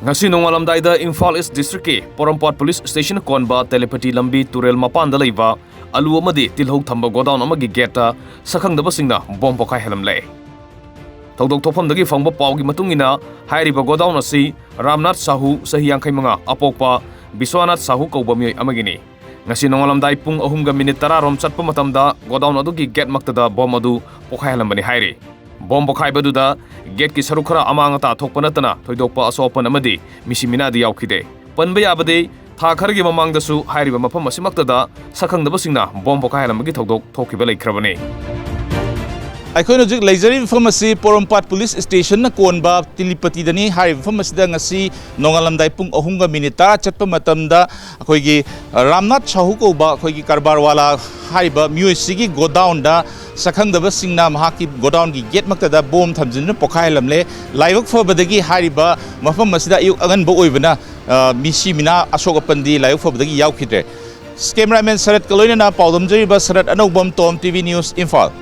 Ngasi nongalamdaida Imphal East District ki Porampot Police Station konba telepati lambi turel mapanda leiba alu amadi tilhok thamba godown amagi gate sakhangdaba singna bom Pokhaihandunle Thodok thophamdagi phangba pawgi matungina hairiba godown asi Ramnath Sahu sahi 65 apokpa Biswanath Sahu kauba mioi amagini ngasi nongalamdai pung 3:10 rom chatpa matamda godown adugi gate maktada bom adu Pokhaihandunbani hairi bom Pokhaibaduda gate ki sarukhara amangata thokpanatana thoidokpa asopan amadi misiminadi yaukide panba yabade tha khargi mamangdasu hairiba mafam asimaktada sakhangdaba singna bom Pokhaihandunbagi thodok thokiba leikrabani ꯑꯩꯈꯣꯏꯅ ꯍꯧꯖꯤꯛ ꯂꯩꯖꯔꯤꯕ ꯃꯐꯝ ꯑꯁꯤ Porompat police ꯁ꯭ꯇꯦꯁꯟꯅ ꯀꯣꯟꯕ ꯇꯤꯂꯤꯄꯇꯤꯗꯅꯤ ꯍꯥꯏꯔꯤꯕ ꯃꯐꯝ ꯑꯁꯤꯗ ꯉꯁꯤ ꯅꯣꯡꯉꯥꯜꯂꯝꯗꯥꯏ ꯄꯨꯡ 3:10 ꯆꯠꯄ ꯃꯇꯝꯗ ꯑꯩꯈꯣꯏꯒꯤ ꯔꯥꯝꯅꯥꯊ ꯁꯥꯍꯨ ꯀꯧꯕ ꯑꯩꯈꯣꯏꯒꯤ ꯀꯔꯕꯥꯔꯋꯥꯂꯥ ꯍꯥꯏꯔꯤꯕ ꯃꯤꯑꯣꯏꯁꯤꯒꯤ ꯒꯣꯗꯥꯎꯟꯗ ꯁꯛꯈꯪꯗꯕꯁꯤꯡꯅ ꯃꯍꯥꯛꯀꯤ ꯒꯣꯗꯥꯎꯟꯒꯤ ꯒꯦꯠ ꯃꯛꯇꯗ ꯕꯣꯝ ꯊꯝꯖꯤꯟꯗꯨꯅ ꯄꯣꯈꯥꯏꯍꯜꯂꯝꯂꯦ ꯂꯥꯏꯕꯛ ꯐꯕꯗꯒꯤ ꯍꯥꯏꯔꯤꯕ ꯃꯐꯝ ꯑꯁꯤꯗ ꯑꯌꯨꯛ ꯑꯉꯟꯕ ꯑꯣꯏꯕꯅ ꯃꯤꯁꯤ ꯃꯤꯅꯥ ꯑꯁꯣꯛ ꯑꯄꯟꯗꯤ ꯂꯥꯏꯕꯛ ꯐꯕꯗꯒꯤ ꯌꯥꯎꯈꯤꯗ꯭ꯔꯦ ꯀꯦꯃꯦꯔꯥꯃꯦꯟ ꯁꯔꯠꯀ ꯂꯣꯏꯅꯅ ꯄꯥꯎꯗꯝꯖꯔꯤꯕ ꯁꯔꯠ ꯑꯅꯧꯕꯝ TOMTV ꯅ꯭ꯌꯨꯁ ꯏꯝꯐꯥꯜ